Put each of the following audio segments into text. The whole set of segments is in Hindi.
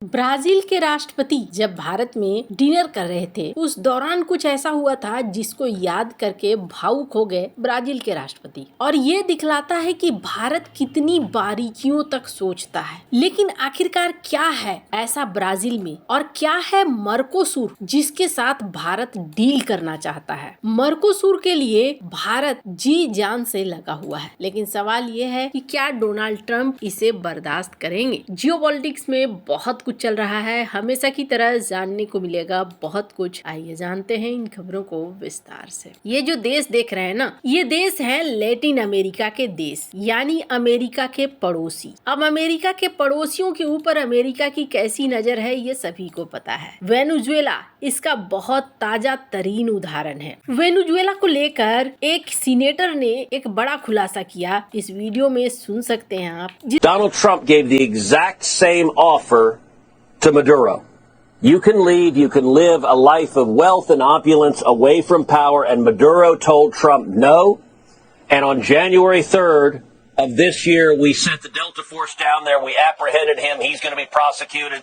ब्राजील के राष्ट्रपति जब भारत में डिनर कर रहे थे उस दौरान कुछ ऐसा हुआ था जिसको याद करके भावुक हो गए ब्राजील के राष्ट्रपति। और ये दिखलाता है कि भारत कितनी बारीकियों तक सोचता है। लेकिन आखिरकार क्या है ऐसा ब्राजील में और क्या है मर्कोसूर जिसके साथ भारत डील करना चाहता है। मर्कोसूर के लिए भारत जी जान से लगा हुआ है, लेकिन सवाल ये है कि क्या डोनाल्ड ट्रंप इसे बर्दाश्त करेंगे। जियोपॉलिटिक्स में बहुत कुछ चल रहा है, हमेशा की तरह जानने को मिलेगा बहुत कुछ। आइए जानते हैं इन खबरों को विस्तार से। ये जो देश देख रहे हैं ना, ये देश है लैटिन अमेरिका के देश, यानी अमेरिका के पड़ोसी। अब अमेरिका के पड़ोसियों के ऊपर अमेरिका की कैसी नजर है ये सभी को पता है। वेनेजुएला इसका बहुत ताजा तरीन उदाहरण है। वेनेजुएला को लेकर एक सीनेटर ने एक बड़ा खुलासा किया, इस वीडियो में सुन सकते हैं आप। Donald Trump gave the exact same offer to Maduro. You can leave, you can live a life of wealth and opulence away from power, and Maduro told Trump no. And on January 3rd of this year, we sent the Delta Force down there, we apprehended him, he's going to be prosecuted.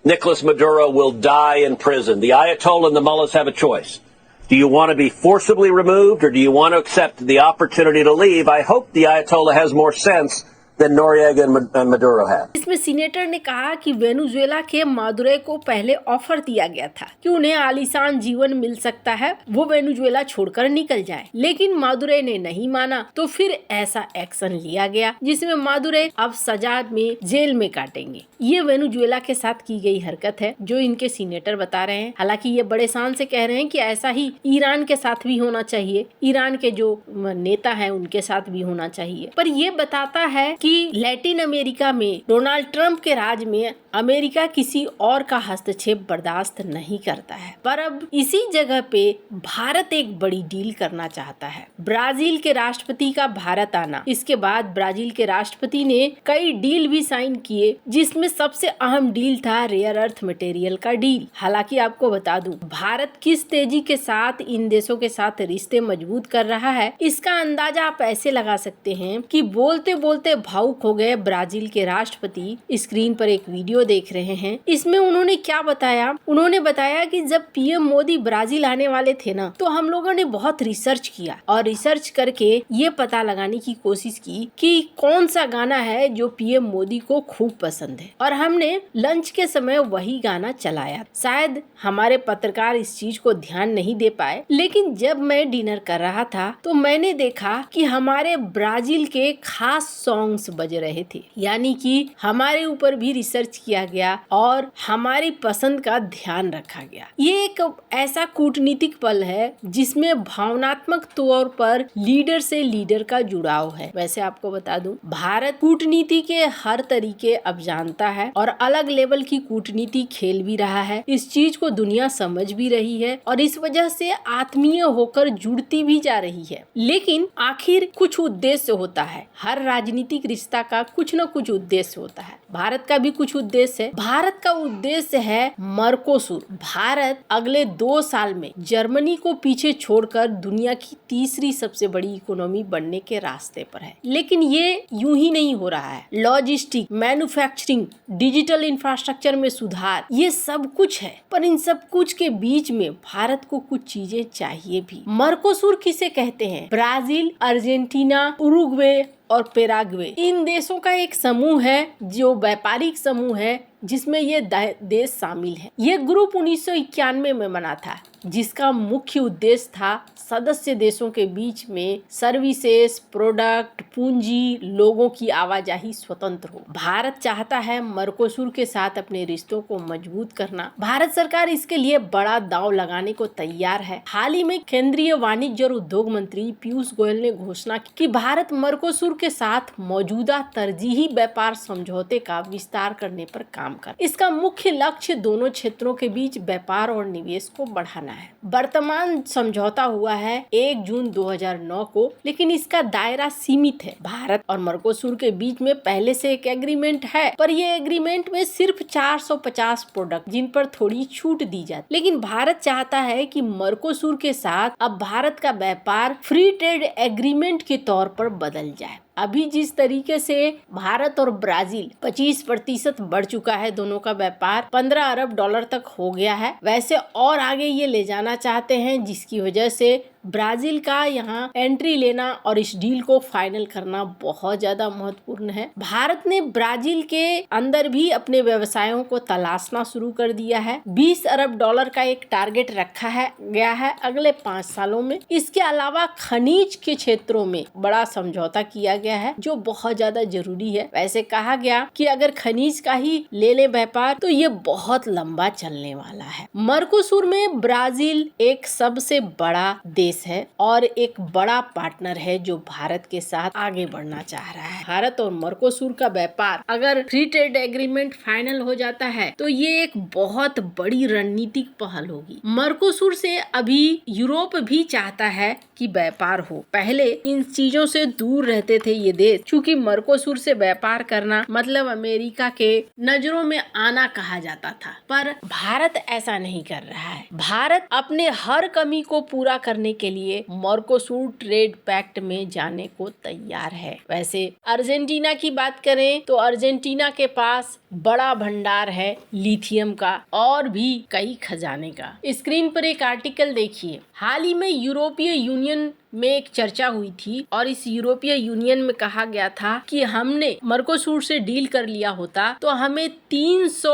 Nicolas Maduro will die in prison. The Ayatollah and the mullahs have a choice. Do you want to be forcibly removed, or do you want to accept the opportunity to leave? I hope the Ayatollah has more sense than Noriega and Maduro have. इसमें सीनेटर ने कहा कि वेनेजुएला के मादुरो को पहले ऑफर दिया गया था कि उन्हें आलीशान जीवन मिल सकता है, वो वेनेजुएला छोड़कर निकल जाए, लेकिन मादुरो ने नहीं माना। तो फिर ऐसा एक्शन लिया गया जिसमें मादुरो अब सजा में जेल में काटेंगे। ये वेनेजुएला के साथ की गई हरकत है जो इनके सीनेटर बता रहे हैं। हालांकि ये बड़े शान से कह रहे हैं कि ऐसा ही ईरान के साथ भी होना चाहिए, ईरान के जो नेता है उनके साथ भी होना चाहिए। पर ये बताता है कि लैटिन अमेरिका में डोनाल्ड ट्रंप के राज में अमेरिका किसी और का हस्तक्षेप बर्दाश्त नहीं करता है। पर अब इसी जगह पे भारत एक बड़ी डील करना चाहता है। ब्राजील के राष्ट्रपति का भारत आना, इसके बाद ब्राजील के राष्ट्रपति ने कई डील भी साइन किए, जिसमें सबसे अहम डील था रेयर अर्थ मटेरियल का डील। हालांकि आपको बता दूं, भारत किस तेजी के साथ इन देशों के साथ रिश्ते मजबूत कर रहा है, इसका अंदाजा आप ऐसे लगा सकते हैं कि बोलते बोलते भावुक हो गए ब्राजील के राष्ट्रपति। स्क्रीन पर एक वीडियो देख रहे हैं, इसमें उन्होंने क्या बताया। उन्होंने बताया कि जब पीएम मोदी ब्राजील आने वाले थे ना, तो हम लोगों ने बहुत रिसर्च किया और रिसर्च करके ये पता लगाने की कोशिश की कि कौन सा गाना है जो पीएम मोदी को खूब पसंद है, और हमने लंच के समय वही गाना चलाया। शायद हमारे पत्रकार इस चीज को ध्यान नहीं दे पाए, लेकिन जब मैं डिनर कर रहा था तो मैंने देखा कि हमारे ब्राजील के खास सॉन्ग्स बज रहे थे, यानी कि हमारे ऊपर भी रिसर्च किया गया और हमारी पसंद का ध्यान रखा गया। ये एक ऐसा कूटनीतिक पल है जिसमें भावनात्मक तौर पर लीडर से लीडर का जुड़ाव है। वैसे आपको बता दूं, भारत कूटनीति के हर तरीके अब जानता है और अलग लेवल की कूटनीति खेल भी रहा है। इस चीज को दुनिया समझ भी रही है और इस वजह से आत्मीय होकर जुड़ती भी जा रही है। लेकिन आखिर कुछ उद्देश्य होता है, हर राजनीतिक रिश्ता का कुछ न कुछ उद्देश्य होता है। भारत का भी कुछ उद्देश्य है। भारत का उद्देश्य है मर्कोसूर। भारत अगले 2 साल में जर्मनी को पीछे छोड़कर दुनिया की तीसरी सबसे बड़ी इकोनॉमी बनने के रास्ते पर है। लेकिन ये यूं ही नहीं हो रहा है। लॉजिस्टिक, मैन्युफैक्चरिंग, डिजिटल इंफ्रास्ट्रक्चर में सुधार, ये सब कुछ है। पर इन सब कुछ के बीच में भारत को कुछ चीजें चाहिए भी। मर्कोसूर किसे कहते हैं? ब्राजील, अर्जेंटीना, उरुग्वे और पेराग्वे, इन देशों का एक समूह है जो व्यापारिक समूह है जिसमें ये देश शामिल है। ये ग्रुप 1991 में बना था, जिसका मुख्य उद्देश्य था सदस्य देशों के बीच में सर्विसेज, प्रोडक्ट, पूंजी, लोगों की आवाजाही स्वतंत्र हो। भारत चाहता है मर्कोसूर के साथ अपने रिश्तों को मजबूत करना। भारत सरकार इसके लिए बड़ा दांव लगाने को तैयार है। हाल ही में केंद्रीय वाणिज्य और उद्योग मंत्री पीयूष गोयल ने घोषणा की कि भारत मर्कोसूर के साथ मौजूदा तरजीही व्यापार समझौते का विस्तार करने पर काम कर। इसका मुख्य लक्ष्य दोनों क्षेत्रों के बीच व्यापार और निवेश को बढ़ाना है। वर्तमान समझौता हुआ है 1 जून 2009 को, लेकिन इसका दायरा सीमित है। भारत और मर्कोसूर के बीच में पहले से एक एग्रीमेंट है, पर ये एग्रीमेंट में सिर्फ 450 प्रोडक्ट जिन पर थोड़ी छूट दी जाती। लेकिन भारत चाहता है कि मर्कोसूर के साथ अब भारत का व्यापार फ्री ट्रेड एग्रीमेंट के तौर पर बदल जाए। अभी जिस तरीके से भारत और ब्राजील 25% बढ़ चुका है, दोनों का व्यापार 15 अरब डॉलर तक हो गया है, वैसे और आगे ये ले जाना चाहते हैं, जिसकी वजह से ब्राजील का यहाँ एंट्री लेना और इस डील को फाइनल करना बहुत ज्यादा महत्वपूर्ण है। भारत ने ब्राजील के अंदर भी अपने व्यवसायों को तलाशना शुरू कर दिया है। 20 अरब डॉलर का एक टारगेट रखा है गया है अगले 5 सालों में। इसके अलावा खनिज के क्षेत्रों में बड़ा समझौता किया गया है, जो बहुत ज्यादा जरूरी है। वैसे कहा गया कि अगर खनिज का ही ले ले व्यापार तो ये बहुत लंबा चलने वाला है। मर्कोसुर में ब्राजील एक सबसे बड़ा देश है और एक बड़ा पार्टनर है जो भारत के साथ आगे बढ़ना चाह रहा है। भारत और मर्कोसुर का व्यापार अगर फ्री ट्रेड एग्रीमेंट फाइनल हो जाता है तो ये एक बहुत बड़ी रणनीतिक पहल होगी। मर्कोसुर से अभी यूरोप भी चाहता है कि व्यापार हो। पहले इन चीजों से दूर रहते थे ये देश, क्योंकि मर्कोसुर से व्यापार करना मतलब अमेरिका के नजरों में आना कहा जाता था, पर भारत ऐसा नहीं कर रहा है। भारत अपने हर कमी को पूरा करने के लिए मर्कोसुर ट्रेड पैक्ट में जाने को तैयार है। वैसे अर्जेंटीना की बात करें तो अर्जेंटीना के पास बड़ा भंडार है लिथियम का और भी कई खजाने का। स्क्रीन पर एक आर्टिकल देखिए। हाल ही में यूरोपीय यूनियन में एक चर्चा हुई थी और इस यूरोपीय यूनियन में कहा गया था कि हमने मर्कोसुर से डील कर लिया होता तो हमें 300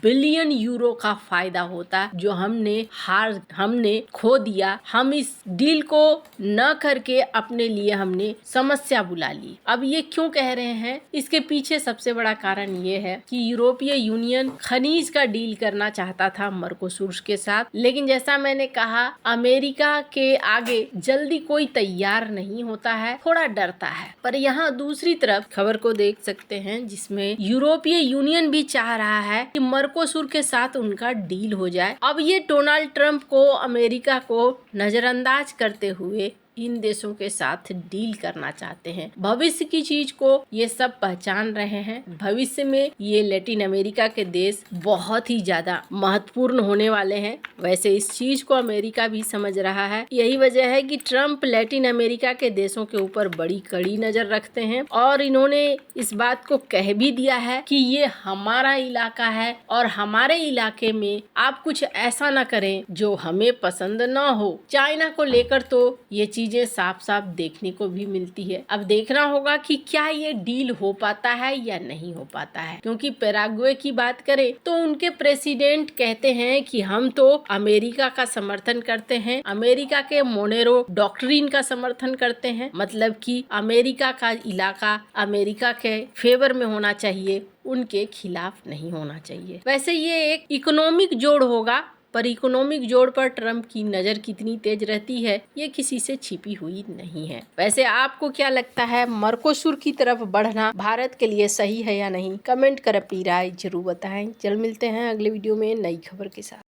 बिलियन यूरो का फायदा होता, जो हमने खो दिया। हम इस डील को न करके अपने लिए हमने समस्या बुला ली। अब ये क्यों कह रहे हैं? इसके पीछे सबसे बड़ा कारण ये है कि यूरोपीय यूनियन खनिज का डील करना चाहता था मर्कोसुर के साथ, लेकिन जैसा मैंने कहा अमेरिका के आगे जल्दी कोई तैयार नहीं होता है, थोड़ा डरता है। पर यहाँ दूसरी तरफ खबर को देख सकते हैं जिसमें यूरोपीय यूनियन भी चाह रहा है कि मर्कोसुर के साथ उनका डील हो जाए। अब ये डोनाल्ड ट्रंप को, अमेरिका को नजरअंदाज करते हुए इन देशों के साथ डील करना चाहते हैं। भविष्य की चीज को ये सब पहचान रहे हैं। भविष्य में ये लैटिन अमेरिका के देश बहुत ही ज्यादा महत्वपूर्ण होने वाले हैं। वैसे इस चीज को अमेरिका भी समझ रहा है। यही वजह है कि ट्रंप लैटिन अमेरिका के देशों के ऊपर बड़ी कड़ी नजर रखते हैं और इन्होंने इस बात को कह भी दिया है कि ये हमारा इलाका है और हमारे इलाके में आप कुछ ऐसा न करें जो हमें पसंद न हो। चाइना को लेकर तो ये चीजें साफ साफ देखने को भी मिलती है। अब देखना होगा कि क्या ये डील हो पाता है या नहीं हो पाता है, क्योंकि पैराग्वे की बात करें तो उनके प्रेसिडेंट कहते हैं कि हम तो अमेरिका का समर्थन करते हैं, अमेरिका के मोनेरो डॉक्ट्रिन का समर्थन करते हैं, मतलब कि अमेरिका का इलाका अमेरिका के फेवर में होना चाहिए, उनके खिलाफ नहीं होना चाहिए। वैसे ये एक इकोनॉमिक जोड़ होगा, पर इकोनॉमिक जोड़ पर ट्रंप की नजर कितनी तेज रहती है ये किसी से छिपी हुई नहीं है। वैसे आपको क्या लगता है, मर्कोसुर की तरफ बढ़ना भारत के लिए सही है या नहीं? कमेंट कर अपनी राय जरूर बताएं। चल मिलते हैं अगले वीडियो में नई खबर के साथ।